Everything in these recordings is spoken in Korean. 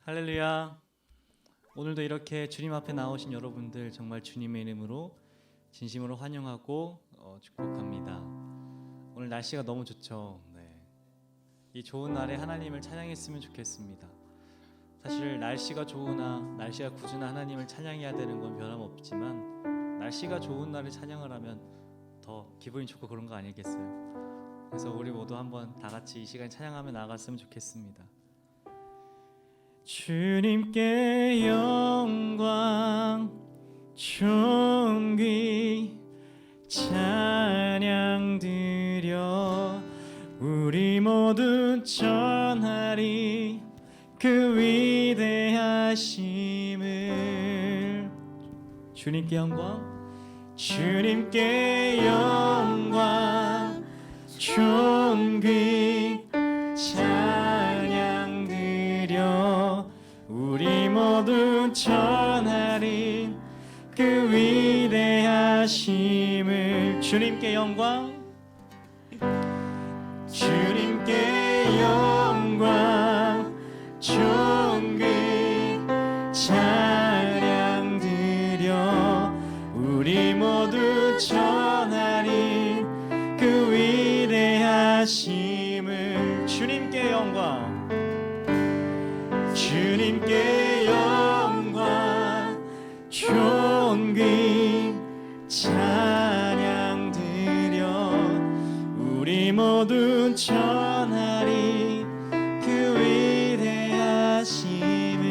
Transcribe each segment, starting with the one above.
할렐루야. 오늘도 이렇게 주님 앞에 나오신 여러분들 정말 주님의 이름으로 진심으로 환영하고 축복합니다. 오늘 날씨가 너무 좋죠. 이 좋은 날에 하나님을 찬양했으면 좋겠습니다. 사실 날씨가 좋으나 날씨가 굳으나 하나님을 찬양해야 되는 건 변함없지만 날씨가 좋은 날에 찬양을 하면 더 기분이 좋고 그런 거 아니겠어요? 그래서 우리 모두 한번 다 같이 이 시간에 찬양하며 나아갔으면 좋겠습니다. 주님께 영광 존귀 찬양 드려 우리 모두 전하리 그 위대하심을. 주님께 영광, 주님께 영광 존귀 찬양 드려 우리 모두 전하리 그 위대하심을. 주님께 영광, 주님께 영광 존귀 찬양 드려 우리 모두 전하리 그 위대하심을. 주님께 영광, 주님께 영광 존귀 찬양 드려 우리 모두 전하리 그 위대하심을.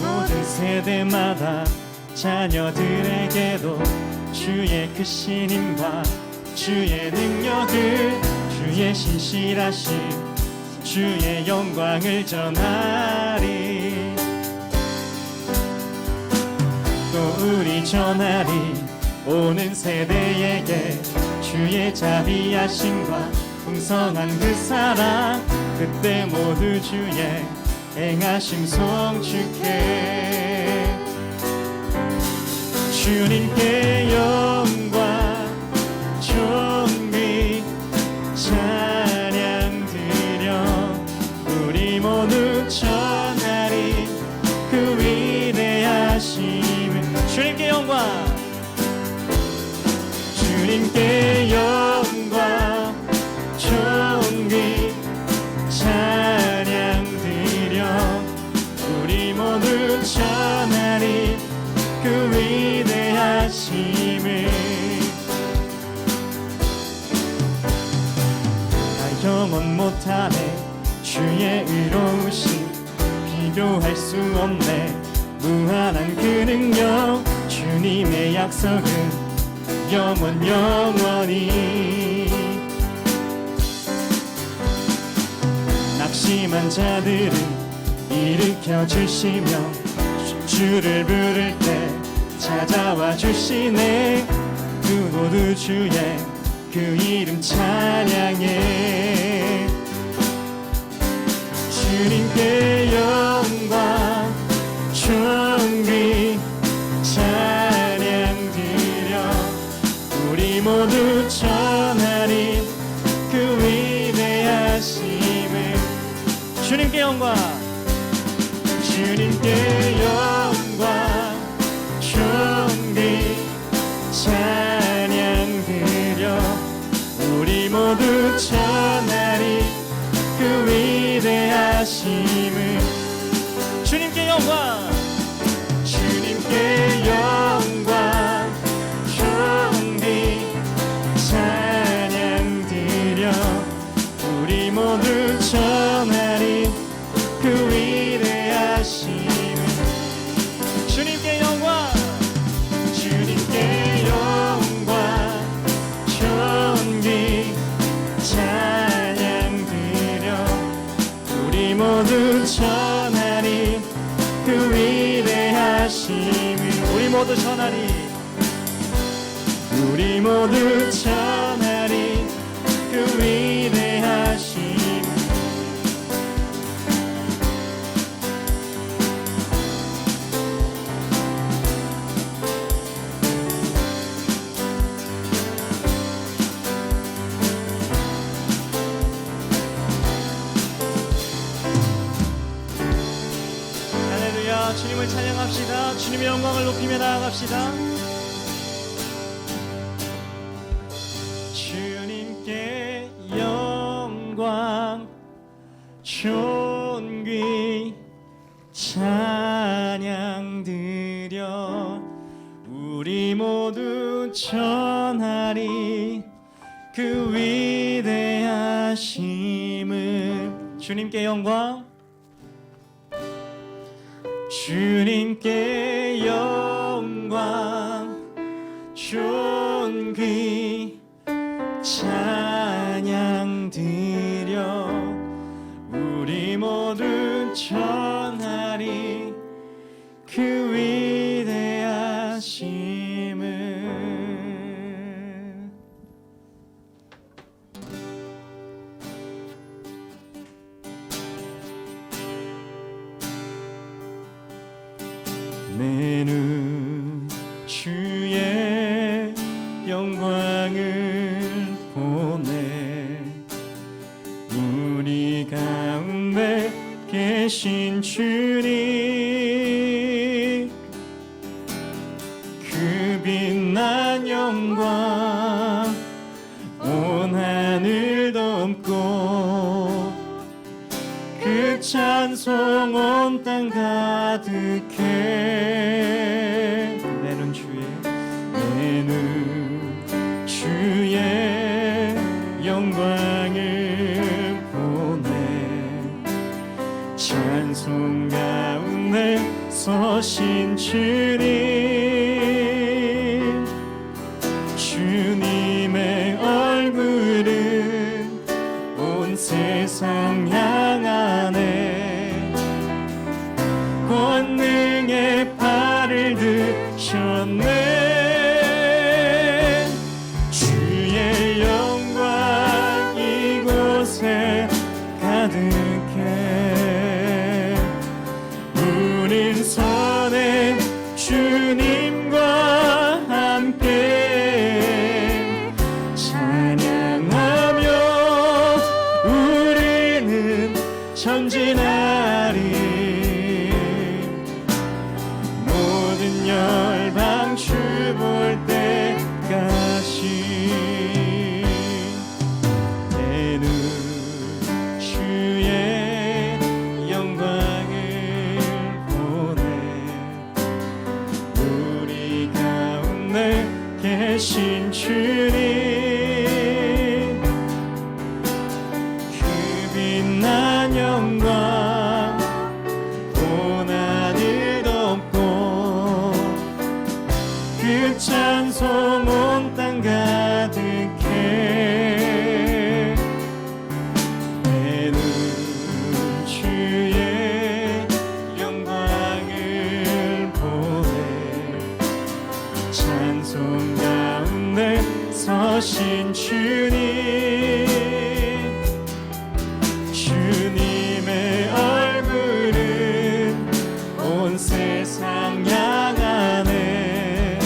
모든 세대마다 자녀들에게도 주의 크신 힘과 주의 능력을, 주의 신실하심, 주의 영광을 전하리. 또 우리 전하리 오는 세대에게 주의 자비하심과 풍성한 그 사랑, 그때 모두 주의 행하심 송축해. 주님께 영광 존귀 찬양 드려 우리 모두 전하리 그 위대하심을. 주님께 영광, 주님께 영광 존귀 찬양 드려 우리 모두 전하리 그 위대하심을. 다 영원 못하네 주의 의로우심, 비교할 수 없네 무한한 그 능력. 주님의 약속은 영원히. 낙심한 자들을 일으켜 주시며 주를 부를 때 찾아와 주시네. 그 모두 주의 그 이름 찬양해. 주님께 영광 존귀 찬양 드려 우리 모두 전하리 그 위대하심을. 주님께 영광, 주님께 영광 존귀 찬양 드려 우리 모두 전하리 그 위대하심을. 주님께 영광, 주님께 영광 존귀 찬양 드려 찬양 드려 우리 모두 전하리 그 위대하심을 우리 모두 전하리 우리 모두 전하리 그 위대하심 할렐루야 주님을 찬양합시다. 주님의 영광을 높이며 나아갑시다. 주님께 영광 존귀 찬양 드려 우리 모두 전하리 그 위대하심을 주님께 영광 주님께 영광 존귀 찬양 드려 우리 모두 전하리 그 위대하심을 내 눈 주의 영광을 보네 우리 가운데 계신 주님 그 빛난 영광 온 하늘 덮고 그 찬송 온 땅 가득해 내 눈 주의 영광을 보네 찬송 가운데 서신 주님 주님의 얼굴은 온 세상 향하네 권능의 팔을 드셨네 주의 영광 이곳에 가득해 우린 선해 주님과 함께 찬양하며 우리는 전진하리 모든 열방 주 볼 때까지 내 눈 주의 영광을 보네 우리 가운데 계신 주님 그 빛난 영광 온 하늘 덮고 그 찬송 온 땅 가득해 내 눈 주의 영광을 보네 찬송 가운데 서신 주님 주님의 얼굴은 온 세상 향하네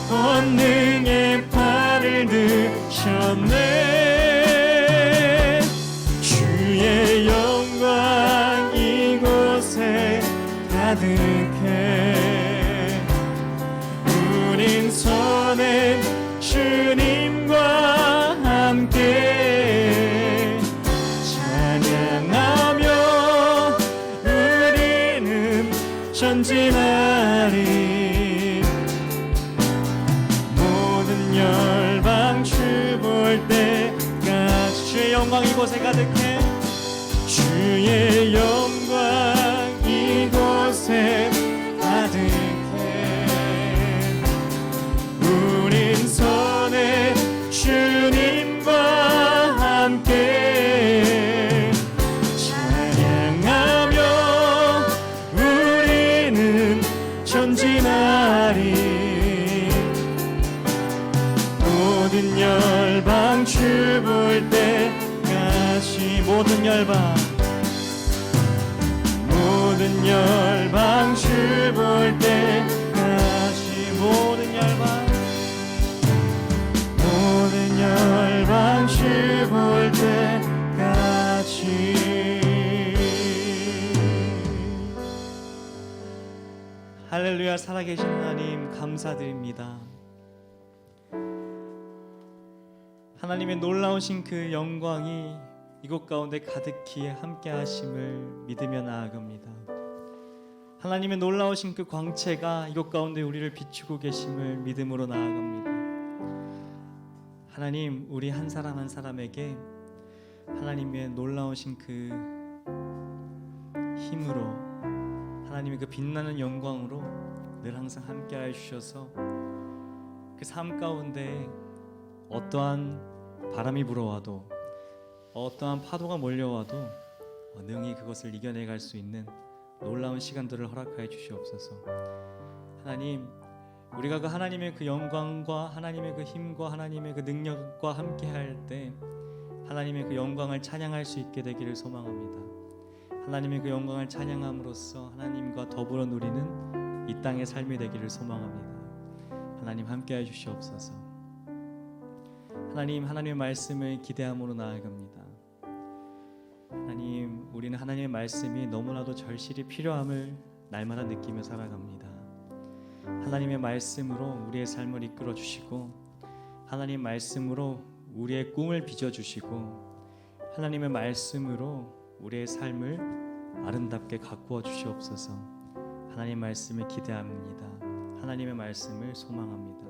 권능의 팔을 드셨네 주의 영광 이곳에 가득해 우린 선해 주님과 함께 찬양하며 우리는 전진하리 모든 열방 주 볼 때까지 주의 영광 이곳에 가득해 주의 영광 이곳에 가득해 우린 선해 주님과 열방 춤을 때까지 모든 열방 춤을 때까지 모든 열방 춤을 때까지 할렐루야. 살아계신 하나님 감사드립니다. 하나님의 놀라우신 그 영광이 이곳 가운데 가득히 함께 하심을 믿으며 나아갑니다. 하나님의 놀라우신 그 광채가 이곳 가운데 우리를 비추고 계심을 믿음으로 나아갑니다. 하나님, 우리 한 사람 한 사람에게 하나님의 놀라우신 그 힘으로, 하나님의 그 빛나는 영광으로 늘 항상 함께하여 주셔서 그 삶 가운데 어떠한 바람이 불어와도 어떠한 파도가 몰려와도 능히 그것을 이겨내갈 수 있는 놀라운 시간들을 허락하여 주시옵소서. 하나님, 우리가 그 하나님의 그 영광과 하나님의 그 힘과 하나님의 그 능력과 함께할 때 하나님의 그 영광을 찬양할 수 있게 되기를 소망합니다. 하나님의 그 영광을 찬양함으로써 하나님과 더불어 누리는 이 땅의 삶이 되기를 소망합니다. 하나님 함께하여 주시옵소서. 하나님, 하나님의 말씀을 기대함으로 나아갑니다. 하나님, 우리는 하나님의 말씀이 너무나도 절실히 필요함을 날마다 느끼며 살아갑니다. 하나님의 말씀으로 우리의 삶을 이끌어 주시고 하나님의 말씀으로 우리의 꿈을 빚어 주시고 하나님의 말씀으로 우리의 삶을 아름답게 가꾸어 주시옵소서. 하나님의 말씀을 기대합니다. 하나님의 말씀을 소망합니다.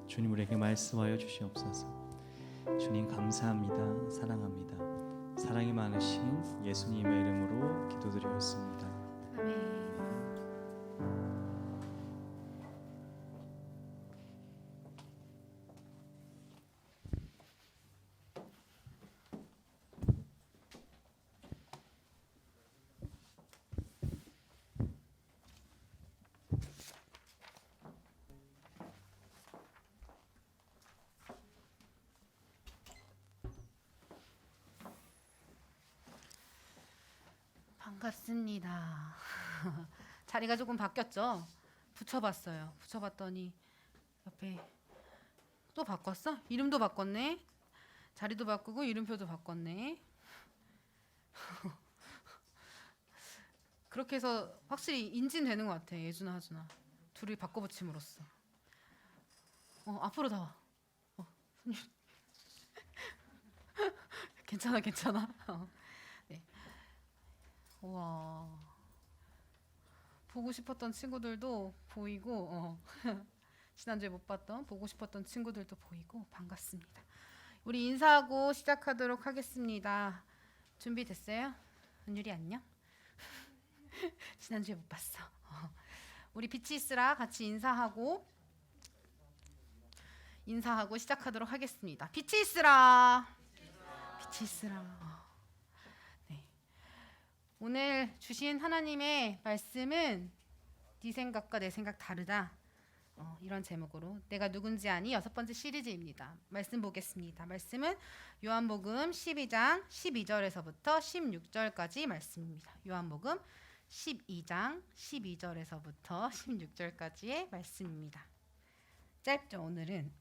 주님, 우리에게 말씀하여 주시옵소서. 주님 감사합니다. 사랑합니다. 사랑이 많으신 예수님의 이름으로 기도드리었습니다. 아멘. 반갑습니다. 자리가 조금 바뀌었죠? 붙여봤어요. 붙여봤더니 옆에 또 바꿨어? 이름도 바꿨네? 자리도 바꾸고 이름표도 바꿨네. 그렇게 해서 확실히 인진되는 것 같아. 예준아, 하준아. 둘이 바꿔붙임으로써. 앞으로 다 와. 손님. 괜찮아, 괜찮아. 네. 우와. 보고 싶었던 친구들도 보이고, 지난주에 못 봤던 보고 싶었던 친구들도 보이고 반갑습니다. 우리 인사하고 시작하도록 하겠습니다. 준비됐어요? 은율이 안녕? 지난주에 못 봤어. 우리 빛이 있으라 같이 인사하고 시작하도록 하겠습니다. 빛이 있으라. 빛이 있으라. 네. 오늘 주신 하나님의 말씀은 네 생각과 내 생각 다르다. 이런 제목으로 내가 누군지 아니 6번째 시리즈입니다. 말씀 보겠습니다. 말씀은 요한복음 12장 12절에서부터 16절까지 말씀입니다. 요한복음 12장 12절에서부터 16절까지의 말씀입니다. 짧죠, 오늘은.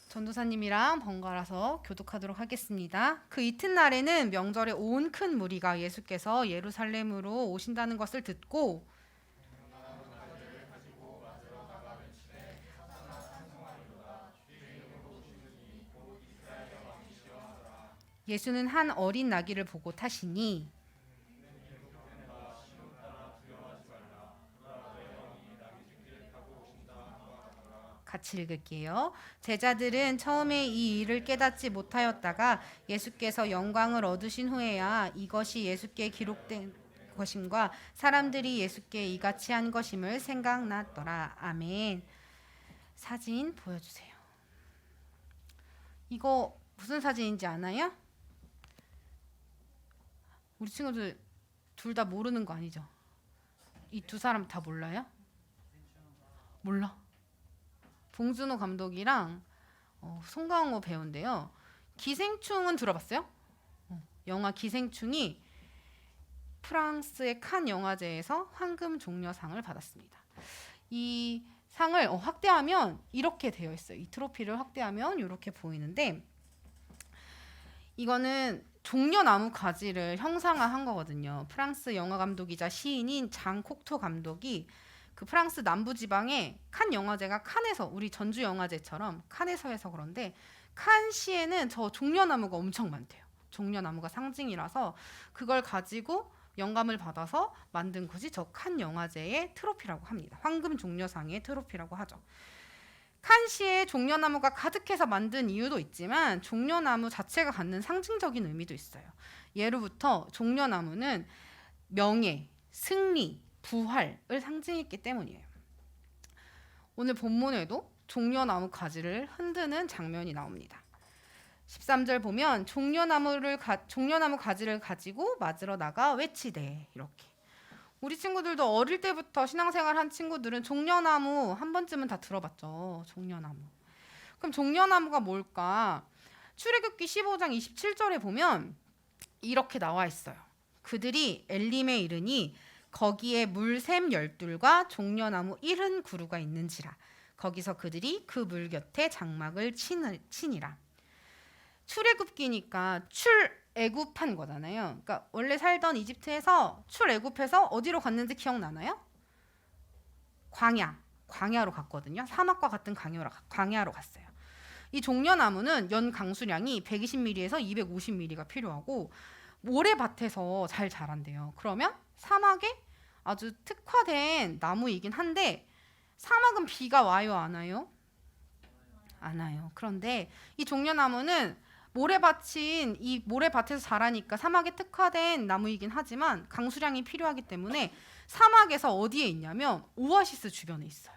전도사님이랑 번갈아서 교독하도록 하겠습니다. 그 이튿날에는 명절에 온 큰 무리가 예수께서 예루살렘으로 오신다는 것을 듣고 예수는 한 어린 나귀를 보고 타시니 같이 읽을게요. 제자들은 처음에 이 일을 깨닫지 못하였다가 예수께서 영광을 얻으신 후에야 이것이 예수께 기록된 것임과 사람들이 예수께 이같이 한 것임을 생각났더라. 아멘. 사진 보여주세요. 이거 무슨 사진인지 아나요? 우리 친구들 둘 다 모르는 거 아니죠? 이 두 사람 다 몰라요? 몰라? 봉준호 감독이랑 송강호 배우인데요. 기생충은 들어봤어요? 영화 기생충이 프랑스의 칸 영화제에서 황금 종려상을 받았습니다. 이 상을 확대하면 이렇게 되어 있어요. 이 트로피를 확대하면 이렇게 보이는데 이거는 종려나무 가지를 형상화한 거거든요. 프랑스 영화 감독이자 시인인 장 콕토 감독이 그 프랑스 남부 지방의 칸 영화제가 칸에서 우리 전주 영화제처럼 칸에서 해서 그런데 칸시에는 저 종려나무가 엄청 많대요. 종려나무가 상징이라서 그걸 가지고 영감을 받아서 만든 것이 저 칸 영화제의 트로피라고 합니다. 황금 종려상의 트로피라고 하죠. 칸시에 종려나무가 가득해서 만든 이유도 있지만 종려나무 자체가 갖는 상징적인 의미도 있어요. 예로부터 종려나무는 명예, 승리, 부활을 상징했기 때문이에요. 오늘 본문에도 종려나무 가지를 흔드는 장면이 나옵니다. 13절 보면 종려나무 가지를 가지고 맞으러 나가 외치되 이렇게. 우리 친구들도 어릴 때부터 신앙생활 한 친구들은 종려나무 한 번쯤은 다 들어봤죠. 종려나무. 그럼 종려나무가 뭘까? 출애굽기 15장 27절에 보면 이렇게 나와 있어요. 그들이 엘림에 이르니 거기에 물샘 12과 종려나무 70그루가 있는지라. 거기서 그들이 그 물 곁에 장막을 치니라. 출애굽기니까 출애굽한 거잖아요. 그러니까 원래 살던 이집트에서 출애굽해서 어디로 갔는지 기억나나요? 광야로 갔거든요. 사막과 같은 광야로 갔어요. 이 종려나무는 연 강수량이 120mm에서 250mm가 필요하고 모래밭에서 잘 자란대요. 그러면 사막에 아주 특화된 나무이긴 한데 사막은 비가 와요, 안 와요? 안 와요. 그런데 이 종려나무는 이 모래밭에서 자라니까 사막에 특화된 나무이긴 하지만 강수량이 필요하기 때문에 사막에서 어디에 있냐면 오아시스 주변에 있어요.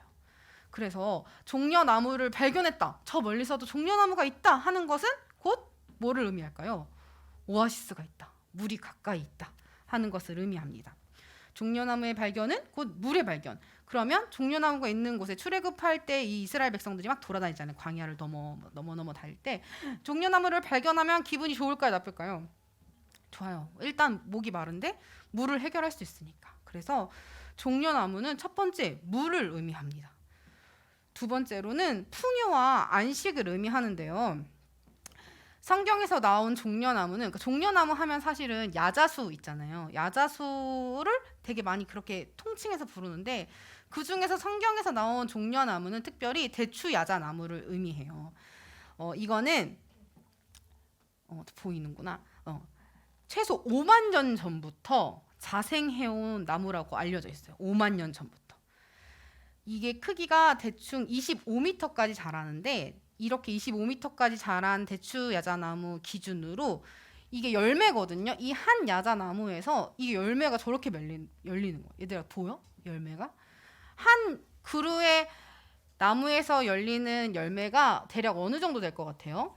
그래서 종려나무를 발견했다. 저 멀리서도 종려나무가 있다 하는 것은 곧 뭐를 의미할까요? 오아시스가 있다. 물이 가까이 있다 하는 것을 의미합니다. 종려나무의 발견은 곧 물의 발견. 그러면 종려나무가 있는 곳에 출애굽할 때 이 이스라엘 백성들이 막 돌아다니잖아요. 광야를 넘어 다닐 때 종려나무를 발견하면 기분이 좋을까요, 나쁠까요? 좋아요. 일단 목이 마른데 물을 해결할 수 있으니까. 그래서 종려나무는 첫 번째 물을 의미합니다. 두 번째로는 풍요와 안식을 의미하는데요. 성경에서 나온 종려나무는 그러니까 종려나무 하면 사실은 야자수 있잖아요. 야자수를 되게 많이 그렇게 통칭해서 부르는데 그 중에서 성경에서 나온 종려나무는 특별히 대추야자나무를 의미해요. 이거는 보이는구나. 최소 5만 년 전부터 자생해온 나무라고 알려져 있어요. 5만 년 전부터. 이게 크기가 대충 25m까지 자라는데 이렇게 25m까지 자란 대추야자나무 기준으로 이게 열매거든요. 이 한 야자나무에서 이게 열매가 저렇게 열리는 거예요. 얘들아 보여? 열매가? 한 그루의 나무에서 열리는 열매가 대략 어느 정도 될 것 같아요?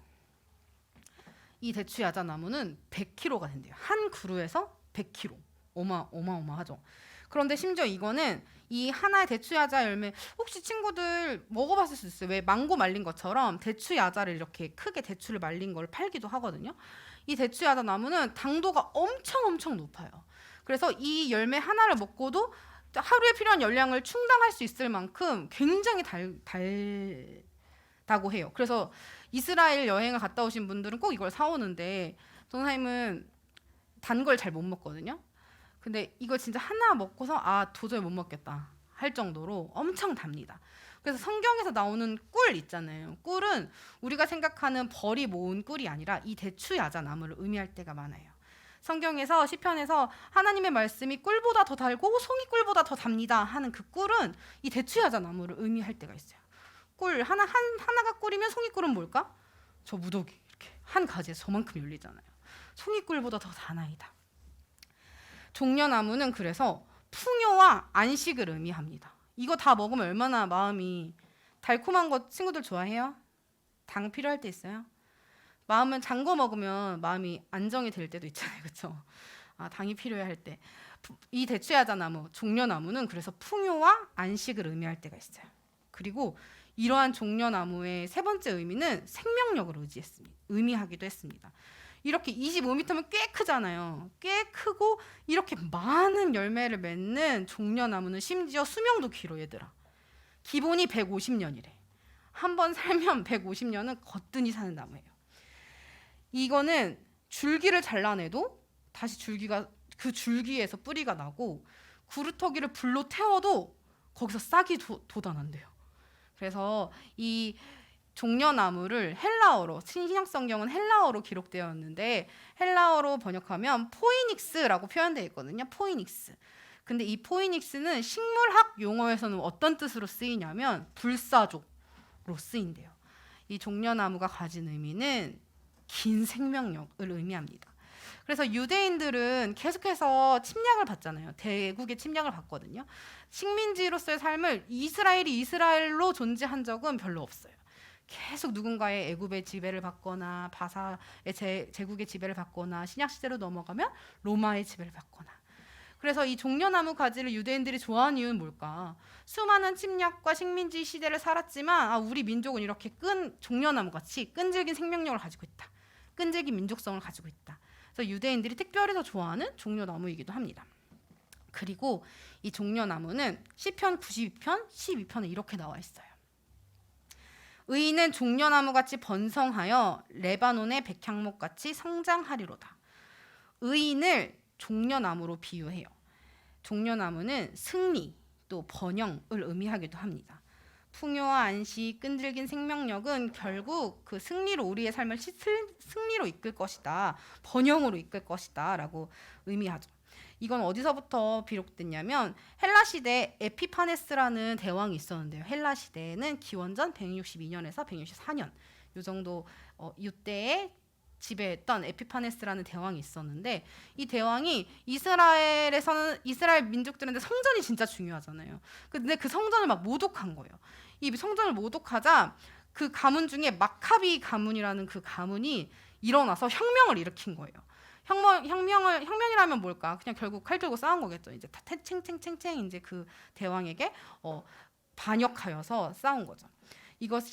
이 대추야자나무는 100kg가 된대요. 한 그루에서 100kg. 어마어마하죠. 그런데 심지어 이거는 이 하나의 대추야자 열매 혹시 친구들 먹어봤을 수 있어요. 왜 망고 말린 것처럼 대추야자를 이렇게 크게 대추를 말린 걸 팔기도 하거든요. 이 대추야자 나무는 당도가 엄청 높아요. 그래서 이 열매 하나를 먹고도 하루에 필요한 열량을 충당할 수 있을 만큼 굉장히 달다고 해요. 그래서 이스라엘 여행을 갔다 오신 분들은 꼭 이걸 사오는데 선생님은 단 걸 잘 못 먹거든요. 근데 이거 진짜 하나 먹고서 도저히 못 먹겠다 할 정도로 엄청 답니다. 그래서 성경에서 나오는 꿀 있잖아요. 꿀은 우리가 생각하는 벌이 모은 꿀이 아니라 이 대추야자 나무를 의미할 때가 많아요. 성경에서 시편에서 하나님의 말씀이 꿀보다 더 달고 송이꿀보다 더 답니다 하는 그 꿀은 이 대추야자 나무를 의미할 때가 있어요. 꿀 하나가 꿀이면 송이꿀은 뭘까? 저 무더기 이렇게 한 가지에 저만큼 열리잖아요. 송이꿀보다 더 다나이다. 종려나무는 그래서 풍요와 안식을 의미합니다. 이거 다 먹으면 얼마나 마음이 달콤한 거 친구들 좋아해요? 당 필요할 때 있어요? 마음은 단 거 먹으면 마음이 안정이 될 때도 있잖아요. 그렇죠? 당이 필요해 할 때. 이 대추야자나무, 종려나무는 그래서 풍요와 안식을 의미할 때가 있어요. 그리고 이러한 종려나무의 세 번째 의미는 생명력을 의미하기도 했습니다. 이렇게 25m면 꽤 크잖아요. 꽤 크고 이렇게 많은 열매를 맺는 종려나무는 심지어 수명도 길어 얘들아. 기본이 150년이래. 한 번 살면 150년은 거뜬히 사는 나무예요. 이거는 줄기를 잘라내도 다시 줄기가 그 줄기에서 뿌리가 나고 구루터기를 불로 태워도 거기서 싹이 돋아난대요. 그래서 이 종려나무를 헬라어로 신약 성경은 헬라어로 기록되어 있는데 헬라어로 번역하면 포이닉스라고 표현되어 있거든요. 포이닉스. 근데 이 포이닉스는 식물학 용어에서는 어떤 뜻으로 쓰이냐면 불사조로 쓰인대요. 이 종려나무가 가진 의미는 긴 생명력을 의미합니다. 그래서 유대인들은 계속해서 침략을 받잖아요. 대국의 침략을 받거든요. 식민지로서의 삶을 이스라엘이 이스라엘로 존재한 적은 별로 없어요. 계속 누군가의 애굽의 지배를 받거나 바사의 제국의 지배를 받거나 신약 시대로 넘어가면 로마의 지배를 받거나. 그래서 이 종려나무 가지를 유대인들이 좋아하는 이유는 뭘까? 수많은 침략과 식민지 시대를 살았지만 우리 민족은 이렇게 종려나무 같이 끈질긴 생명력을 가지고 있다. 끈질긴 민족성을 가지고 있다. 그래서 유대인들이 특별히 더 좋아하는 종려나무이기도 합니다. 그리고 이 종려나무는 시편 92편 12편에 이렇게 나와 있어요. 의인은 종려나무같이 번성하여 레바논의 백향목같이 성장하리로다. 의인을 종려나무로 비유해요. 종려나무는 승리 또 번영을 의미하기도 합니다. 풍요와 안식, 끈질긴 생명력은 결국 그 승리로 우리의 삶을 승리로 이끌 것이다. 번영으로 이끌 것이다 라고 의미하죠. 이건 어디서부터 비롯됐냐면 헬라 시대 에피파네스라는 대왕이 있었는데요. 헬라 시대에는 기원전 162년에서 164년 요 정도 이때에 지배했던 에피파네스라는 대왕이 있었는데 이 대왕이 이스라엘에서는 이스라엘 민족들한테 성전이 진짜 중요하잖아요. 근데 그 성전을 막 모독한 거예요. 이 성전을 모독하자 그 가문 중에 마카비 가문이라는 그 가문이 일어나서 혁명을 일으킨 거예요. 혁명이라면 뭘까? 그냥 결국 칼 들고 싸운 거겠죠. 이제 다 챙챙챙챙 이제 그 대왕에게 반역하여서 싸운 거죠.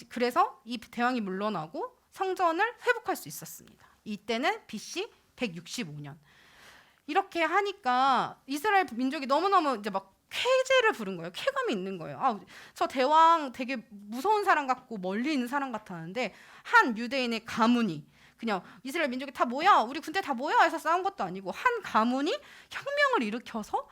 그래서 이 대왕이 물러나고 성전을 회복할 수 있었습니다. 이때는 BC 165년. 이렇게 하니까 이스라엘 민족이 너무너무 이제 막 쾌재를 부른 거예요. 쾌감이 있는 거예요. 저 대왕 되게 무서운 사람 같고 멀리 있는 사람 같았는데 한 유대인의 가문이 그냥 이스라엘 민족이 다 모여, 우리 군대 다 모여 해서 싸운 것도 아니고 한 가문이 혁명을 일으켜서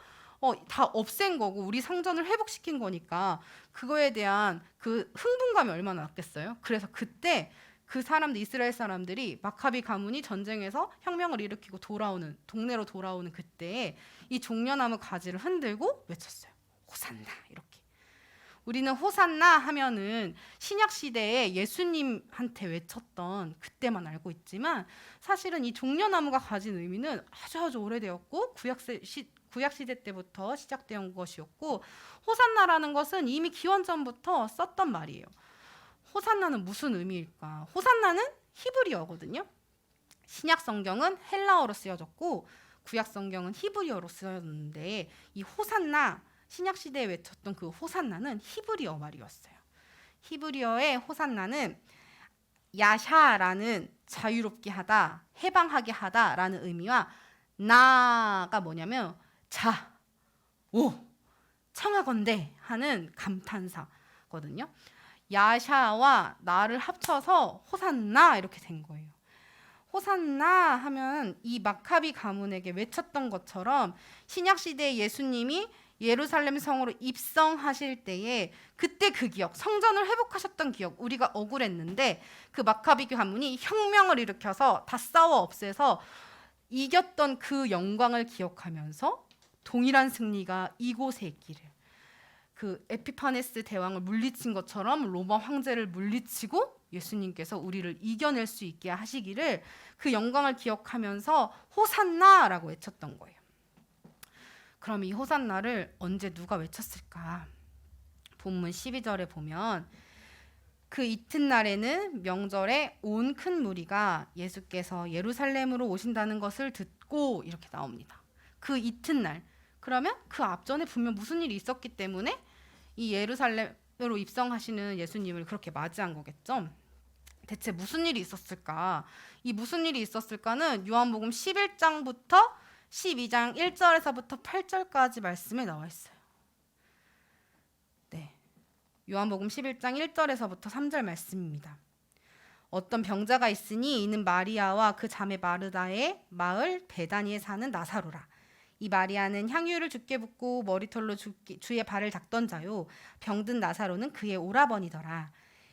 다 없앤 거고 우리 성전을 회복시킨 거니까 그거에 대한 그 흥분감이 얼마나 났겠어요. 그래서 그때 그 사람들 이스라엘 사람들이 마카비 가문이 전쟁에서 혁명을 일으키고 동네로 돌아오는 그때에 이 종려나무 가지를 흔들고 외쳤어요. 호산나 이렇게. 우리는 호산나 하면은 신약 시대에 예수님한테 외쳤던 그때만 알고 있지만 사실은 이 종려나무가 가진 의미는 아주 오래되었고 구약 시대 때부터 시작된 것이었고 호산나라는 것은 이미 기원전부터 썼던 말이에요. 호산나는 무슨 의미일까? 호산나는 히브리어거든요. 신약 성경은 헬라어로 쓰여졌고 구약 성경은 히브리어로 쓰여졌는데 이 호산나 신약 시대에 외쳤던 그 호산나는 히브리어 말이었어요. 히브리어의 호산나는 야샤라는 자유롭게 하다, 해방하게 하다라는 의미와 나가 뭐냐면 자, 오, 청하건대 하는 감탄사거든요. 야샤와 나를 합쳐서 호산나 이렇게 된 거예요. 호산나 하면 이 마카비 가문에게 외쳤던 것처럼 신약 시대에 예수님이 예루살렘 성으로 입성하실 때에 그때 그 기억, 성전을 회복하셨던 기억, 우리가 억울했는데 그 마카비 가문이 혁명을 일으켜서 다 싸워 없애서 이겼던 그 영광을 기억하면서 동일한 승리가 이곳에 있기를, 그 에피파네스 대왕을 물리친 것처럼 로마 황제를 물리치고 예수님께서 우리를 이겨낼 수 있게 하시기를 그 영광을 기억하면서 호산나라고 외쳤던 거예요. 그럼 이 호산나를 언제 누가 외쳤을까? 본문 12절에 보면 그 이튿날에는 명절에 온 큰 무리가 예수께서 예루살렘으로 오신다는 것을 듣고 이렇게 나옵니다. 그 이튿날, 그러면 그 앞전에 분명 무슨 일이 있었기 때문에 이 예루살렘 입성하시는 예수님을 그렇게 맞이한 거겠죠. 대체 무슨 일이 있었을까? 이 무슨 일이 있었을까는 요한복음 11장부터 12장 1절에서부터 8절까지 말씀에 나와 있어요. 네, 요한복음 11장 1절에서부터 3절 말씀입니다. 어떤 병자가 있으니 이는 마리아와 그 자매 마르다의 마을 베다니에 사는 나사로라. 이 마리아는 향유를 주께 붓고 머리털로 주의 발을 닦던 자요, 병든 나사로는 그의 오라버니더라.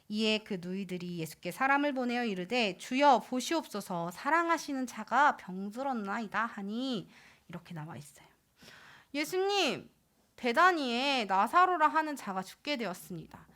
이에 그 누이들이 예수께 사람을 보내어 이르되 주여 보시옵소서, 사랑하시는 자가 병들었나이다 하니, 이렇게 나와 있어요. 예수님, 베다니에 나사로라 하는 자가 죽게 되었습니다.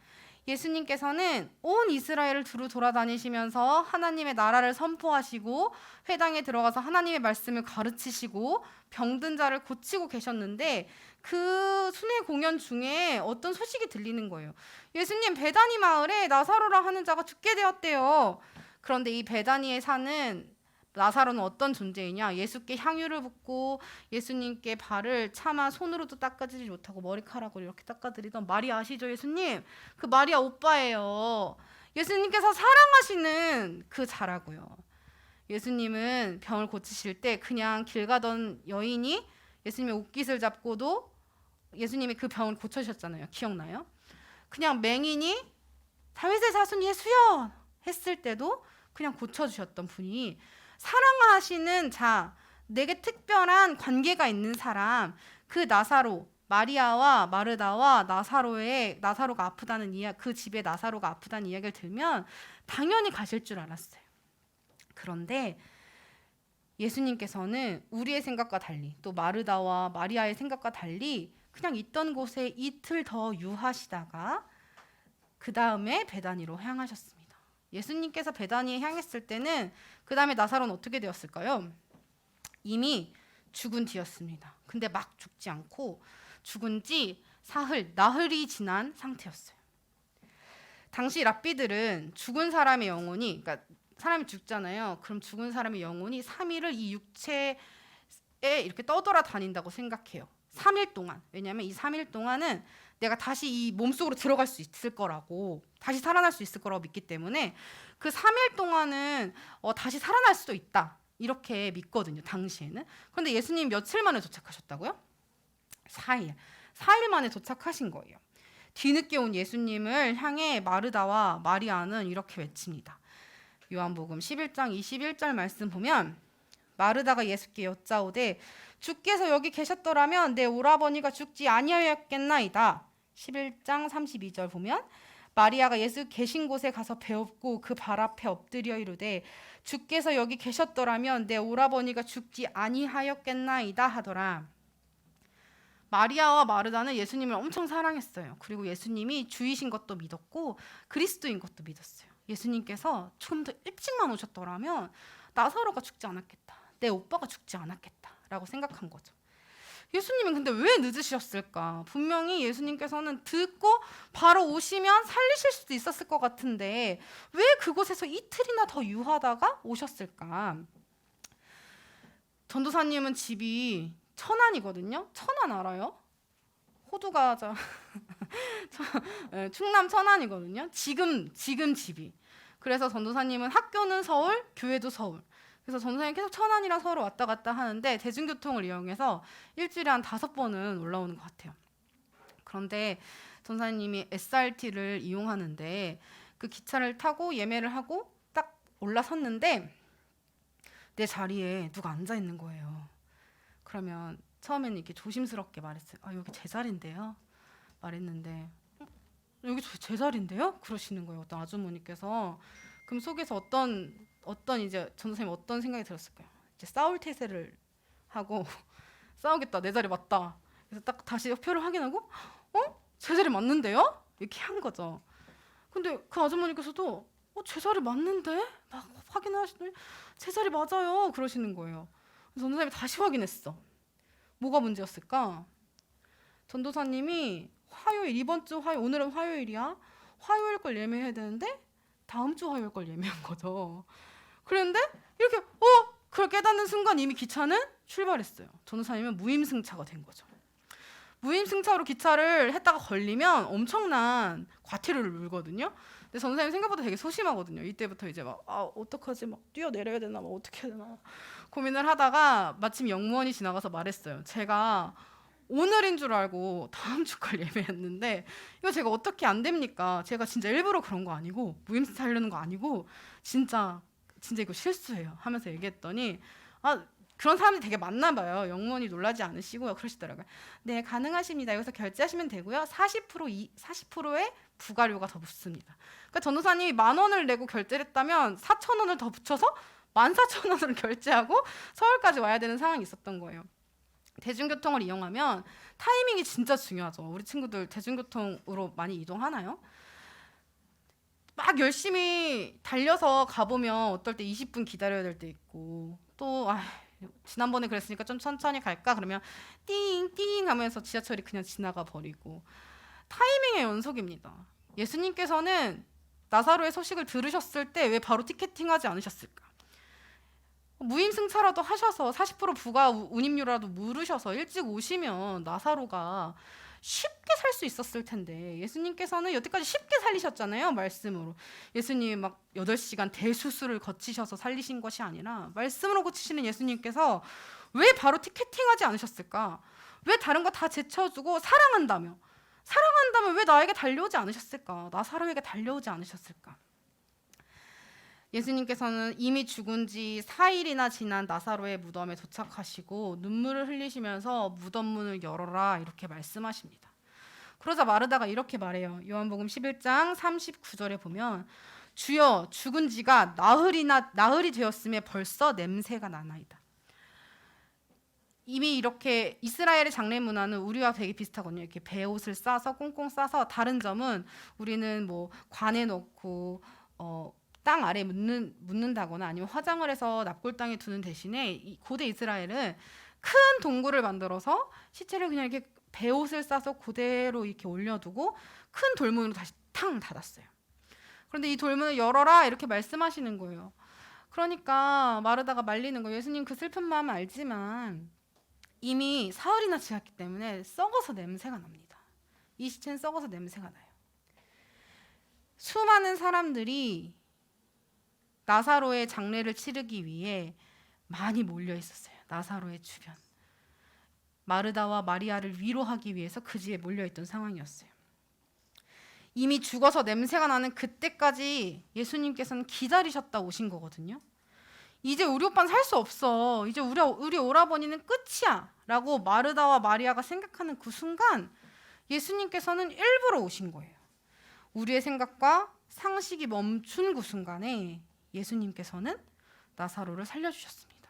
예수님께서는 온 이스라엘을 두루 돌아다니시면서 하나님의 나라를 선포하시고 회당에 들어가서 하나님의 말씀을 가르치시고 병든 자를 고치고 계셨는데, 그 순회 공연 중에 어떤 소식이 들리는 거예요. 예수님, 베다니 마을에 나사로라 하는 자가 죽게 되었대요. 그런데 이 베다니에 사는 나사로는 어떤 존재이냐? 예수께 향유를 붓고 예수님께 발을 차마 손으로도 닦아주지 못하고 머리카락으로 이렇게 닦아드리던 마리아 아시죠, 예수님? 그 마리아 오빠예요. 예수님께서 사랑하시는 그 자라고요. 예수님은 병을 고치실 때 그냥 길 가던 여인이 예수님의 옷깃을 잡고도 예수님이 그 병을 고쳐주셨잖아요. 기억나요? 그냥 맹인이 다윗의 자손 예수여 했을 때도 그냥 고쳐주셨던 분이, 사랑하시는 자, 내게 특별한 관계가 있는 사람, 그 나사로, 마리아와 마르다와 나사로가 아프다는 그 집에 나사로가 아프다는 이야기를 들으면 당연히 가실 줄 알았어요. 그런데 예수님께서는 우리의 생각과 달리, 또 마르다와 마리아의 생각과 달리 그냥 있던 곳에 이틀 더 유하시다가 그 다음에 베다니로 향하셨습니다. 예수님께서 베다니에 향했을 때는 그 다음에 나사로는 어떻게 되었을까요? 이미 죽은 뒤였습니다. 근데 막 죽지 않고 죽은 지 나흘이 지난 상태였어요. 당시 랍비들은 죽은 사람의 영혼이, 그러니까 사람이 죽잖아요. 그럼 죽은 사람의 영혼이 3일을 이 육체에 이렇게 떠돌아다닌다고 생각해요. 3일 동안. 왜냐하면 이 3일 동안은 내가 다시 이 몸속으로 들어갈 수 있을 거라고, 다시 살아날 수 있을 거라고 믿기 때문에 그 3일 동안은 다시 살아날 수도 있다, 이렇게 믿거든요, 당시에는. 그런데 예수님 며칠 만에 도착하셨다고요? 4일 만에 도착하신 거예요. 뒤늦게 온 예수님을 향해 마르다와 마리아는 이렇게 외칩니다. 요한복음 11장 21절 말씀 보면, 마르다가 예수께 여짜오되 주께서 여기 계셨더라면 내 오라버니가 죽지 아니하였겠나이다. 11장 32절 보면, 마리아가 예수 계신 곳에 가서 배웠고 그 발 앞에 엎드려 이르되 주께서 여기 계셨더라면 내 오라버니가 죽지 아니하였겠나이다 하더라. 마리아와 마르다는 예수님을 엄청 사랑했어요. 그리고 예수님이 주이신 것도 믿었고 그리스도인 것도 믿었어요. 예수님께서 좀 더 일찍만 오셨더라면 나사로가 죽지 않았겠다, 내 오빠가 죽지 않았겠다 라고 생각한 거죠. 예수님은 근데 왜 늦으셨을까? 분명히 예수님께서는 듣고 바로 오시면 살리실 수도 있었을 것 같은데 왜 그곳에서 이틀이나 더 유하다가 오셨을까? 전도사님은 집이 천안이거든요. 천안 알아요? 호두과자 충남 천안이거든요. 지금 집이. 그래서 전도사님은 학교는 서울, 교회도 서울. 그래서 전도사님 계속 천안이랑 서울 왔다 갔다 하는데 대중교통을 이용해서 일주일에 한 5번은 올라오는 것 같아요. 그런데 전도사님이 SRT를 이용하는데 그 기차를 타고 예매를 하고 딱 올라섰는데 내 자리에 누가 앉아 있는 거예요. 그러면 처음에는 이렇게 조심스럽게 말했어요. 여기 제 자리인데요. 말했는데 여기 제 자리인데요? 그러시는 거예요. 어떤 아주머니께서. 그럼 속에서 어떤 이제 전도사님 어떤 생각이 들었을까요? 이제 싸울 태세를 하고 싸우겠다, 내 자리 맞다. 그래서 딱 다시 표를 확인하고 제 자리 맞는데요? 이렇게 한 거죠. 근데 그 아주머니께서도 제 자리 맞는데? 막 확인하시더니 제 자리 맞아요 그러시는 거예요. 그래서 전도사님이 다시 확인했어. 뭐가 문제였을까? 전도사님이 이번 주 화요일, 오늘은 화요일이야. 화요일 걸 예매해야 되는데 다음 주 화요일 걸 예매한 거죠. 그런데 이렇게 그걸 깨닫는 순간 이미 기차는 출발했어요. 전도사님은 무임승차가 된 거죠. 무임승차로 기차를 했다가 걸리면 엄청난 과태료를 물거든요. 근데 전사님 생각보다 되게 소심하거든요. 이때부터 이제 막 어떡하지, 막 뛰어내려야 되나, 막 어떻게 해야 되나 고민을 하다가 마침 영무원이 지나가서 말했어요. 제가 오늘인 줄 알고 다음 주 걸 예매했는데 이거 제가 어떻게 안 됩니까? 제가 진짜 일부러 그런 거 아니고 무임승차 하려는 거 아니고 진짜 이거 실수예요 하면서 얘기했더니 그런 사람들이 되게 많나 봐요. 영무원이 놀라지 않으시고요. 그러시더라고요. 네, 가능하십니다. 여기서 결제하시면 되고요. 40%의 부가료가 더 붙습니다. 그러니까 전도사님이 10,000원을 내고 결제를 했다면 4,000원을 더 붙여서 14,000원을 결제하고 서울까지 와야 되는 상황이 있었던 거예요. 대중교통을 이용하면 타이밍이 진짜 중요하죠. 우리 친구들 대중교통으로 많이 이동하나요? 막 열심히 달려서 가보면 어떨 때 20분 기다려야 될 때 있고 또 지난번에 그랬으니까 좀 천천히 갈까 그러면 띵띵 하면서 지하철이 그냥 지나가 버리고 타이밍의 연속입니다. 예수님께서는 나사로의 소식을 들으셨을 때 왜 바로 티켓팅하지 않으셨을까? 무임승차라도 하셔서 40% 부가 운임료라도 물으셔서 일찍 오시면 나사로가 쉽게 살 수 있었을 텐데 예수님께서는 여태까지 쉽게 살리셨잖아요. 말씀으로. 예수님이 막 8시간 대수술을 거치셔서 살리신 것이 아니라 말씀으로 고치시는 예수님께서 왜 바로 티켓팅하지 않으셨을까? 왜 다른 거 다 제쳐주고 사랑한다며 왜 나에게 달려오지 않으셨을까? 나사로에게 달려오지 않으셨을까? 예수님께서는 이미 죽은 지 4일이나 지난 나사로의 무덤에 도착하시고 눈물을 흘리시면서 무덤 문을 열어라 이렇게 말씀하십니다. 그러자 마르다가 이렇게 말해요. 요한복음 11장 39절에 보면 주여 죽은 지가 나흘이 되었음에 벌써 냄새가 나나이다. 이미 이렇게 이스라엘의 장례 문화는 우리와 되게 비슷하거든요. 이렇게 베옷을 싸서 꽁꽁 싸서 다른 점은 우리는 뭐 관에 넣고 땅 아래에 묻는다거나 아니면 화장을 해서 납골 땅에 두는 대신에 이 고대 이스라엘은 큰 동굴을 만들어서 시체를 그냥 이렇게 베옷을 싸서 그대로 이렇게 올려두고 큰 돌문으로 다시 탕 닫았어요. 그런데 이 돌문을 열어라 이렇게 말씀하시는 거예요. 그러니까 마르다가 말리는 거예요. 예수님 그 슬픈 마음 알지만 이미 사흘이나 지났기 때문에 썩어서 냄새가 납니다. 이 시체는 썩어서 냄새가 나요. 수많은 사람들이 나사로의 장례를 치르기 위해 많이 몰려 있었어요. 나사로의 주변. 마르다와 마리아를 위로하기 위해서 그 집에 몰려 있던 상황이었어요. 이미 죽어서 냄새가 나는 그때까지 예수님께서는 기다리셨다 오신 거거든요. 이제 우리 오빠는 살 수 없어. 이제 우리 오라버니는 끝이야. 라고 마르다와 마리아가 생각하는 그 순간 예수님께서는 일부러 오신 거예요. 우리의 생각과 상식이 멈춘 그 순간에 예수님께서는 나사로를 살려주셨습니다.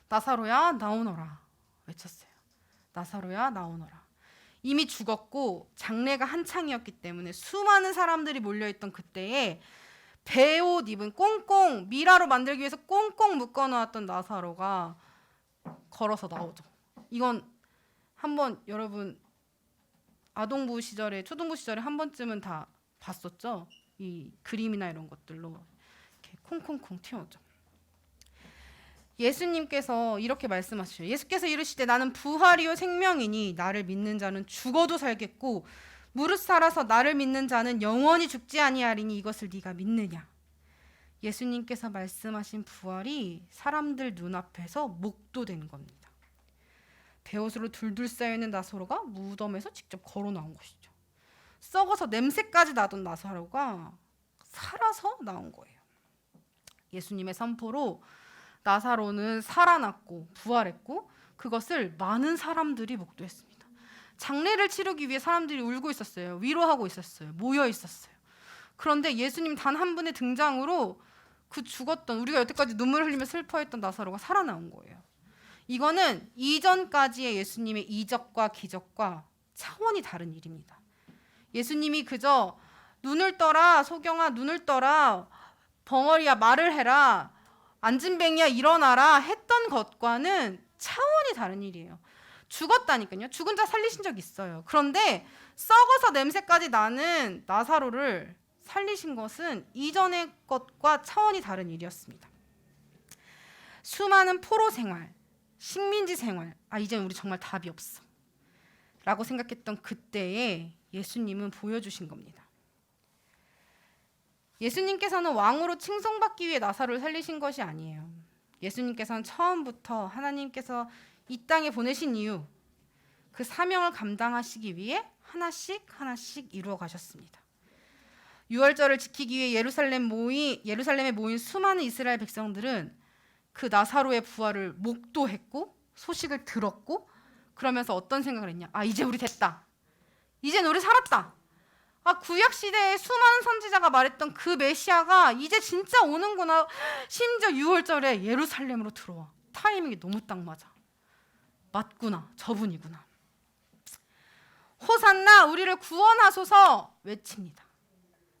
나사로야 나오너라 외쳤어요. 나사로야 나오너라. 이미 죽었고 장례가 한창이었기 때문에 수많은 사람들이 몰려있던 그때에 베옷 입은 꽁꽁 미라로 만들기 위해서 꽁꽁 묶어놓았던 나사로가 걸어서 나오죠. 이건 한번 여러분 아동부 시절에 초등부 시절에 한 번쯤은 다 봤었죠. 이 그림이나 이런 것들로 이렇게 콩콩콩 튀어오죠. 예수님께서 이렇게 말씀하시죠. 예수께서 이르시되 나는 부활이요 생명이니 나를 믿는 자는 죽어도 살겠고 무릇 살아서 나를 믿는 자는 영원히 죽지 아니하리니 이것을 네가 믿느냐. 예수님께서 말씀하신 부활이 사람들 눈앞에서 목도된 겁니다. 베옷으로 둘둘 쌓여있는 나사로가 무덤에서 직접 걸어 나온 것이죠. 썩어서 냄새까지 나던 나사로가 살아서 나온 거예요. 예수님의 선포로 나사로는 살아났고 부활했고 그것을 많은 사람들이 목도했습니다. 장례를 치르기 위해 사람들이 울고 있었어요. 위로하고 있었어요. 모여 있었어요. 그런데 예수님 단 한 분의 등장으로 그 죽었던 우리가 여태까지 눈물 흘리며 슬퍼했던 나사로가 살아나온 거예요. 이거는 이전까지의 예수님의 이적과 기적과 차원이 다른 일입니다. 예수님이 그저 눈을 떠라 소경아 눈을 떠라 벙어리야 말을 해라 안진뱅이야 일어나라 했던 것과는 차원이 다른 일이에요. 죽었다니까요. 죽은 자 살리신 적 있어요. 그런데 썩어서 냄새까지 나는 나사로를 살리신 것은 이전의 것과 차원이 다른 일이었습니다. 수많은 포로 생활, 식민지 생활, 이젠 우리 정말 답이 없어. 라고 생각했던 그때에 예수님은 보여주신 겁니다. 예수님께서는 왕으로 칭송받기 위해 나사로를 살리신 것이 아니에요. 예수님께서는 처음부터 하나님께서 이 땅에 보내신 이유, 그 사명을 감당하시기 위해 하나씩 하나씩 이루어 가셨습니다. 유월절을 지키기 위해 예루살렘에 모인 수많은 이스라엘 백성들은 그 나사로의 부활을 목도했고 소식을 들었고, 그러면서 어떤 생각을 했냐? 아, 이제 우리 됐다. 이젠 우리 살았다. 아, 구약 시대에 수많은 선지자가 말했던 그 메시아가 이제 진짜 오는구나. 심지어 유월절에 예루살렘으로 들어와. 타이밍이 너무 딱 맞아. 맞구나. 저분이구나. 호산나, 우리를 구원하소서 외칩니다.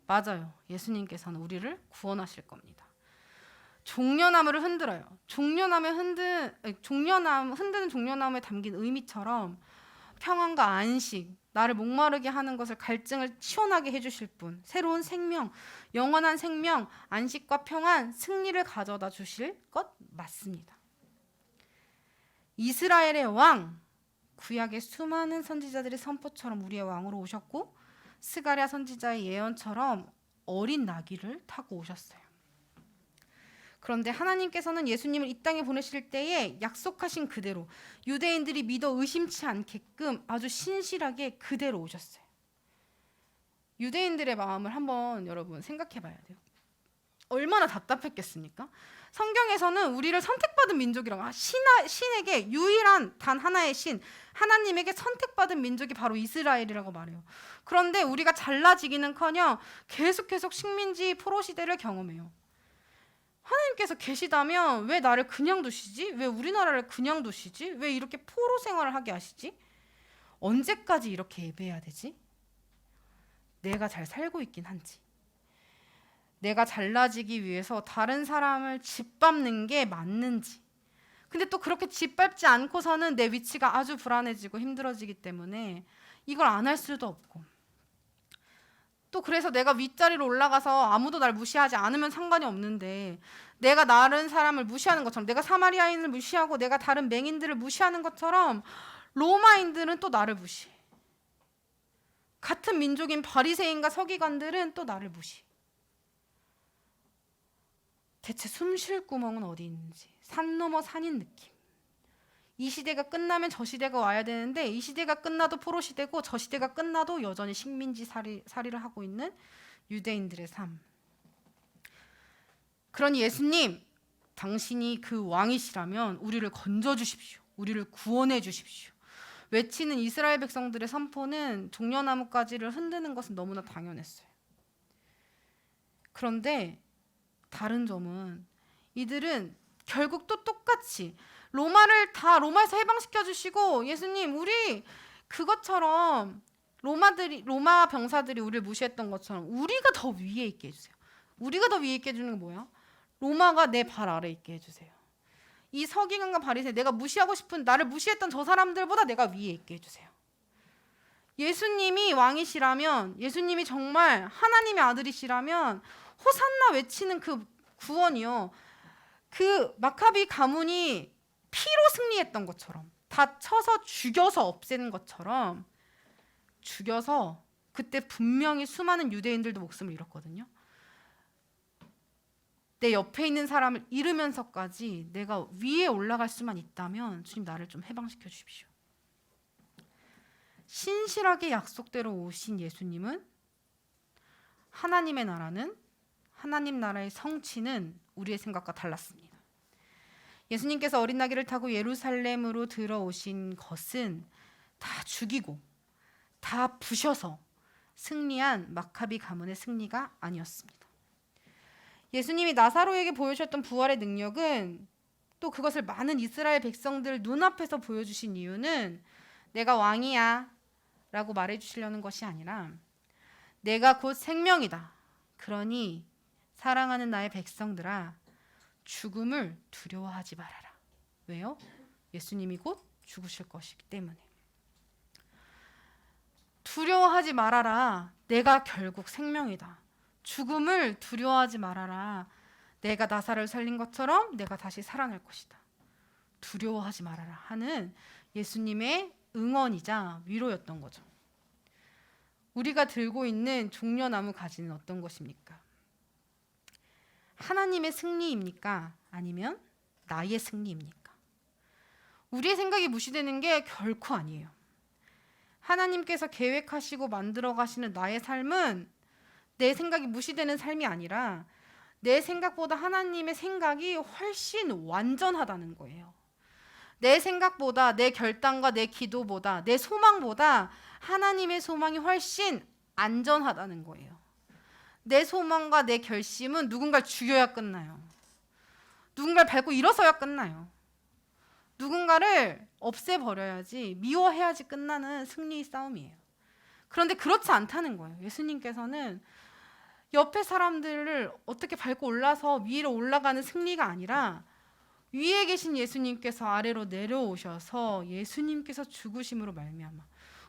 맞아요. 예수님께서는 우리를 구원하실 겁니다. 종려나무를 흔들어요. 흔드는 종려나무에 담긴 의미처럼 평안과 안식, 나를 목마르게 하는 것을 갈증을 시원하게 해주실 분, 새로운 생명, 영원한 생명, 안식과 평안, 승리를 가져다 주실 것 맞습니다. 이스라엘의 왕, 구약의 수많은 선지자들의 선포처럼 우리의 왕으로 오셨고, 스가랴 선지자의 예언처럼 어린 나귀를 타고 오셨어요. 그런데 하나님께서는 예수님을 이 땅에 보내실 때에 약속하신 그대로 유대인들이 믿어 의심치 않게끔 아주 신실하게 그대로 오셨어요. 유대인들의 마음을 한번 여러분 생각해 봐야 돼요. 얼마나 답답했겠습니까? 성경에서는 우리를 선택받은 민족이라고, 신에게 유일한 단 하나의 신, 하나님에게 선택받은 민족이 바로 이스라엘이라고 말해요. 그런데 우리가 잘나지기는커녕 계속 식민지 포로 시대를 경험해요. 하나님께서 계시다면 왜 나를 그냥 두시지? 왜 우리나라를 그냥 두시지? 왜 이렇게 포로 생활을 하게 하시지? 언제까지 이렇게 예배해야 되지? 내가 잘 살고 있긴 한지, 내가 잘나지기 위해서 다른 사람을 짓밟는 게 맞는지, 근데 또 그렇게 짓밟지 않고서는 내 위치가 아주 불안해지고 힘들어지기 때문에 이걸 안 할 수도 없고, 또 그래서 내가 윗자리로 올라가서 아무도 날 무시하지 않으면 상관이 없는데, 내가 다른 사람을 무시하는 것처럼, 내가 사마리아인을 무시하고 내가 다른 맹인들을 무시하는 것처럼 로마인들은 또 나를 무시해. 같은 민족인 바리새인과 서기관들은 또 나를 무시해. 대체 숨 쉴 구멍은 어디 있는지, 산 넘어 산인 느낌. 이 시대가 끝나면 저 시대가 와야 되는데, 이 시대가 끝나도 포로 시대고 저 시대가 끝나도 여전히 식민지 살이를 하고 있는 유대인들의 삶. 그러니 예수님, 당신이 그 왕이시라면 우리를 건져주십시오. 우리를 구원해 주십시오. 외치는 이스라엘 백성들의 선포는 종려나무가지를 흔드는 것은 너무나 당연했어요. 그런데 다른 점은 이들은 결국 또 똑같이 로마에서 해방시켜 주시고, 예수님, 우리 그것처럼 로마 병사들이 우리를 무시했던 것처럼 우리가 더 위에 있게 해주세요. 우리가 더 위에 있게 해주는 게 뭐야? 로마가 내 발 아래 있게 해주세요. 이 서기관과 바리새, 내가 무시하고 싶은, 나를 무시했던 저 사람들보다 내가 위에 있게 해주세요. 예수님이 왕이시라면, 예수님이 정말 하나님의 아들이시라면 호산나 외치는 그 구원이요, 그 마카비 가문이 피로 승리했던 것처럼, 다 쳐서 죽여서 없애는 것처럼 죽여서, 그때 분명히 수많은 유대인들도 목숨을 잃었거든요. 내 옆에 있는 사람을 잃으면서까지 내가 위에 올라갈 수만 있다면 주님, 나를 좀 해방시켜 주십시오. 신실하게 약속대로 오신 예수님은, 하나님의 나라는, 하나님 나라의 성취는 우리의 생각과 달랐습니다. 예수님께서 어린 나귀를 타고 예루살렘으로 들어오신 것은 다 죽이고 다 부셔서 승리한 마카비 가문의 승리가 아니었습니다. 예수님이 나사로에게 보여주셨던 부활의 능력은, 또 그것을 많은 이스라엘 백성들 눈앞에서 보여주신 이유는 내가 왕이야 라고 말해주시려는 것이 아니라, 내가 곧 생명이다. 그러니 사랑하는 나의 백성들아, 죽음을 두려워하지 말아라. 왜요? 예수님이 곧 죽으실 것이기 때문에. 두려워하지 말아라. 내가 결국 생명이다. 죽음을 두려워하지 말아라. 내가 나사로를 살린 것처럼 내가 다시 살아날 것이다. 두려워하지 말아라 하는 예수님의 응원이자 위로였던 거죠. 우리가 들고 있는 종려나무 가지는 어떤 것입니까? 하나님의 승리입니까? 아니면 나의 승리입니까? 우리의 생각이 무시되는 게 결코 아니에요. 하나님께서 계획하시고 만들어 가시는 나의 삶은 내 생각이 무시되는 삶이 아니라 내 생각보다 하나님의 생각이 훨씬 완전하다는 거예요. 내 생각보다, 내 결단과 내 기도보다, 내 소망보다 하나님의 소망이 훨씬 안전하다는 거예요. 내 소망과 내 결심은 누군가를 죽여야 끝나요. 누군가를 밟고 일어서야 끝나요. 누군가를 없애버려야지, 미워해야지 끝나는 승리의 싸움이에요. 그런데 그렇지 않다는 거예요. 예수님께서는 옆에 사람들을 어떻게 밟고 올라서 위로 올라가는 승리가 아니라 위에 계신 예수님께서 아래로 내려오셔서 예수님께서 죽으심으로 말미암아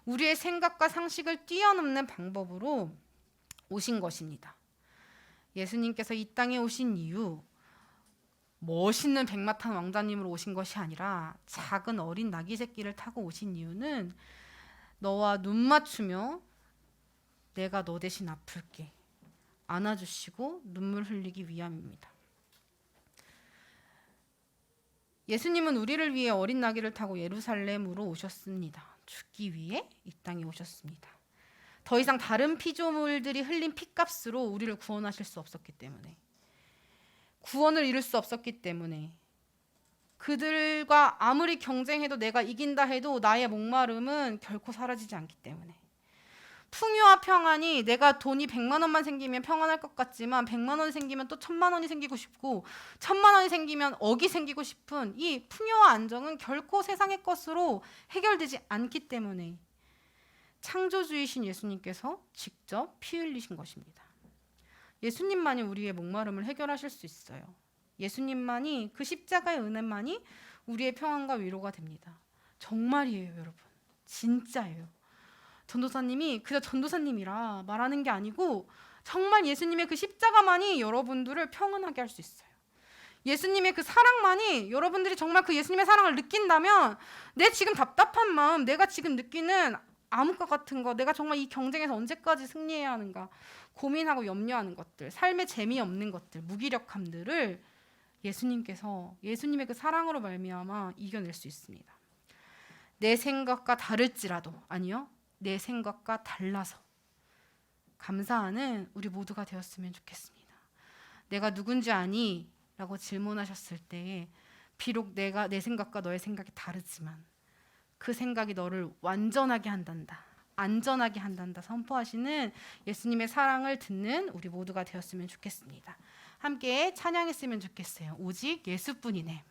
우리의 생각과 상식을 뛰어넘는 방법으로 오신 것입니다. 예수님께서 이 땅에 오신 이유, 멋있는 백마탄 왕자님으로 오신 것이 아니라 작은 어린 나귀 새끼를 타고 오신 이유는 너와 눈 맞추며 내가 너 대신 아플게 안아주시고 눈물 흘리기 위함입니다. 예수님은 우리를 위해 어린 나귀를 타고 예루살렘으로 오셨습니다. 죽기 위해 이 땅에 오셨습니다. 더 이상 다른 피조물들이 흘린 피값으로 우리를 구원하실 수 없었기 때문에, 구원을 이룰 수 없었기 때문에, 그들과 아무리 경쟁해도 내가 이긴다 해도 나의 목마름은 결코 사라지지 않기 때문에, 풍요와 평안이 내가 돈이 100만 원만 생기면 평안할 것 같지만 100만 원이 생기면 또 1000만 원이 생기고 싶고 1000만 원이 생기면 억이 생기고 싶은 이 풍요와 안정은 결코 세상의 것으로 해결되지 않기 때문에 창조주이신 예수님께서 직접 피 흘리신 것입니다. 예수님만이 우리의 목마름을 해결하실 수 있어요. 예수님만이, 그 십자가의 은혜만이 우리의 평안과 위로가 됩니다. 정말이에요, 여러분. 진짜예요. 전도사님이 그저 전도사님이라 말하는 게 아니고 정말 예수님의 그 십자가만이 여러분들을 평안하게 할 수 있어요. 예수님의 그 사랑만이, 여러분들이 정말 그 예수님의 사랑을 느낀다면 내 지금 답답한 마음, 내가 지금 느끼는 암흑과 같은 거, 내가 정말 이 경쟁에서 언제까지 승리해야 하는가 고민하고 염려하는 것들, 삶의 재미없는 것들, 무기력함들을 예수님께서 예수님의 그 사랑으로 말미암아 이겨낼 수 있습니다. 내 생각과 다를지라도, 아니요, 내 생각과 달라서 감사하는 우리 모두가 되었으면 좋겠습니다. 내가 누군지 아니? 라고 질문하셨을 때에 비록 내 생각과 너의 생각이 다르지만 그 생각이 너를 완전하게 한단다, 안전하게 한단다 선포하시는 예수님의 사랑을 듣는 우리 모두가 되었으면 좋겠습니다. 함께 찬양했으면 좋겠어요. 오직 예수뿐이네.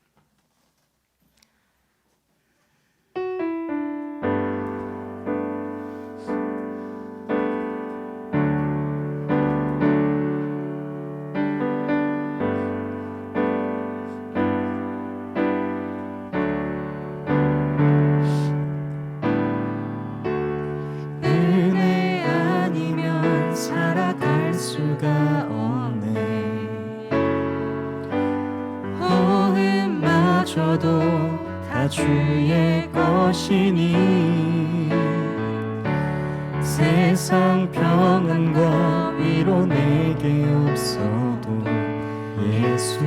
다 주의 것이니 세상 평안과 위로 내게 없어도 예수,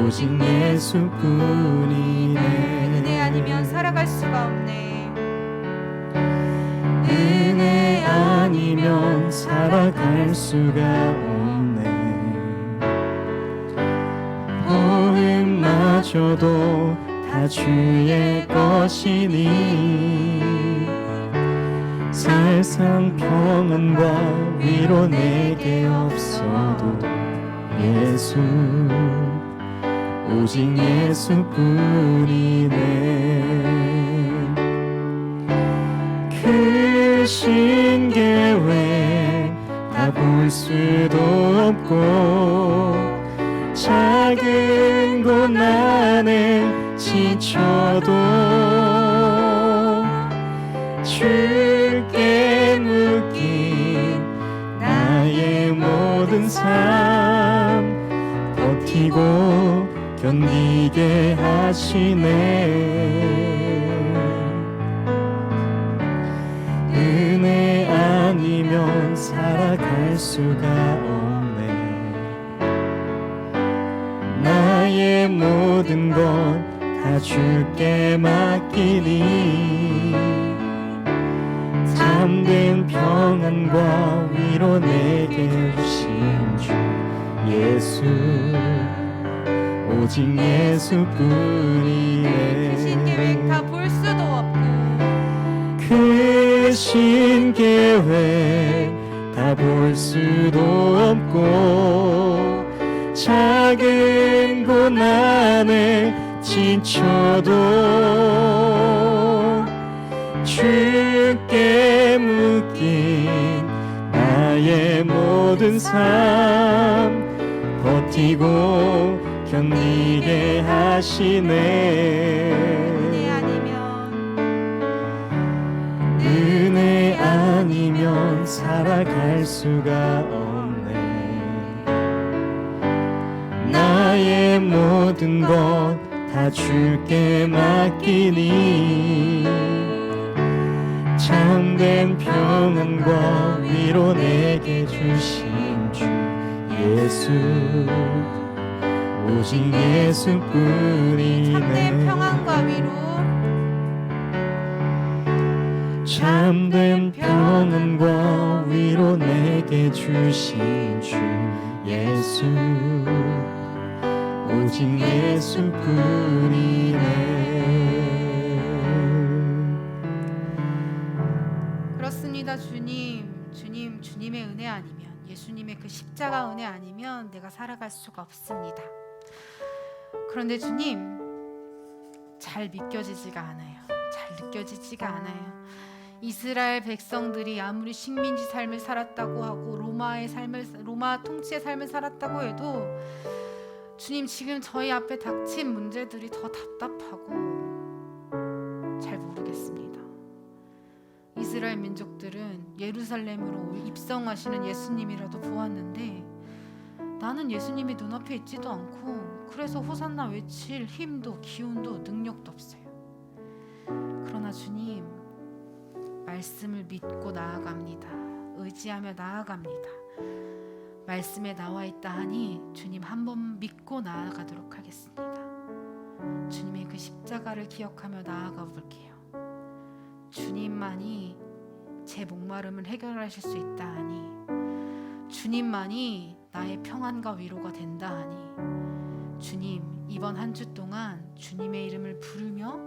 오직 예수뿐이네. 은혜 아니면 살아갈 수가 없네. 은혜 아니면 살아갈 수가 없네. 보음마저도 다 주의 것이니 세상 평안과 위로 내게 없어도 예수, 오직 예수뿐이네. 크신 계획 다 볼 수도 없고 작은 고난에 지쳐도 주께 묶인 나의 모든 삶 버티고 견디게 하시네. 아니면 살아갈 수가 없네. 나의 모든 것 다 주께 맡기니 참된 평안과 위로 내게 주신 주 예수, 오직 예수뿐이네. 크신 계획 다 볼 수도 없고 크신 계획 다 볼 수도 없고 작은 곳 안에 지쳐도 주께 묶인 나의 모든 삶 버티고 견디게 하시네. 은혜 아니면 은혜 아니면 살아갈 수가 없네. 나의 모든 것 다 주께 맡기니 참된 평안과 위로 내게 주신 주 예수, 오직 예수뿐이네. 참된 평안과 위로 참된 평안과 위로 내게 주신 주 예수, 오직 예수뿐이네. 그렇습니다. 주님의 은혜 아니면, 예수님의 그 십자가 은혜 아니면 내가 살아갈 수가 없습니다. 그런데 주님, 잘 믿겨지지가 않아요. 잘 느껴지지가 않아요. 이스라엘 백성들이 아무리 식민지 삶을 살았다고 하고 로마 통치의 삶을 살았다고 해도 주님, 지금 저희 앞에 닥친 문제들이 더 답답하고 잘 모르겠습니다. 이스라엘 민족들은 예루살렘으로 입성하시는 예수님이라도 보았는데 나는 예수님이 눈앞에 있지도 않고 그래서 호산나 외칠 힘도 기운도 능력도 없어요. 그러나 주님, 말씀을 믿고 나아갑니다. 의지하며 나아갑니다. 말씀에 나와 있다 하니 주님 한번 믿고 나아가도록 하겠습니다. 주님의 그 십자가를 기억하며 나아가 볼게요. 주님만이 제 목마름을 해결하실 수 있다 하니, 주님만이 나의 평안과 위로가 된다 하니, 주님, 이번 한 주 동안 주님의 이름을 부르며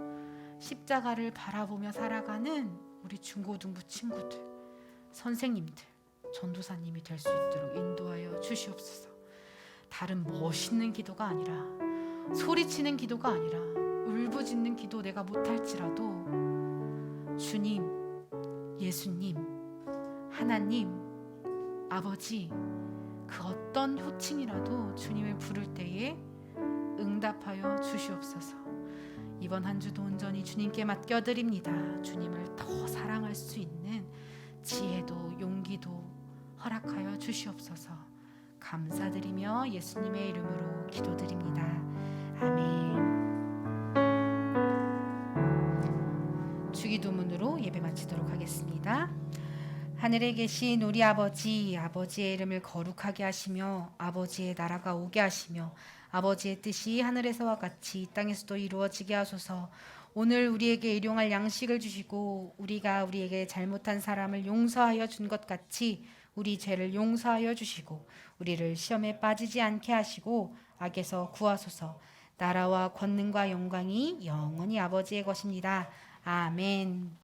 십자가를 바라보며 살아가는 우리 중고등부 친구들, 선생님들, 전도사님이 될 수 있도록 인도하여 주시옵소서. 다른 멋있는 기도가 아니라, 소리치는 기도가 아니라, 울부짖는 기도 내가 못할지라도 주님, 예수님, 하나님, 아버지, 그 어떤 호칭이라도 주님을 부를 때에 응답하여 주시옵소서. 이번 한 주도 온전히 주님께 맡겨드립니다. 주님을 더 사랑할 수 있는 지혜도 용기도 허락하여 주시옵소서. 감사드리며 예수님의 이름으로 기도드립니다. 아멘. 주기도문으로 예배 마치도록 하겠습니다. 하늘에 계신 우리 아버지, 아버지의 이름을 거룩하게 하시며 아버지의 나라가 오게 하시며 아버지의 뜻이 하늘에서와 같이 이 땅에서도 이루어지게 하소서. 오늘 우리에게 일용할 양식을 주시고 우리가 우리에게 잘못한 사람을 용서하여 준 것 같이 우리 죄를 용서하여 주시고 우리를 시험에 빠지지 않게 하시고 악에서 구하소서. 나라와 권능과 영광이 영원히 아버지의 것입니다. 아멘.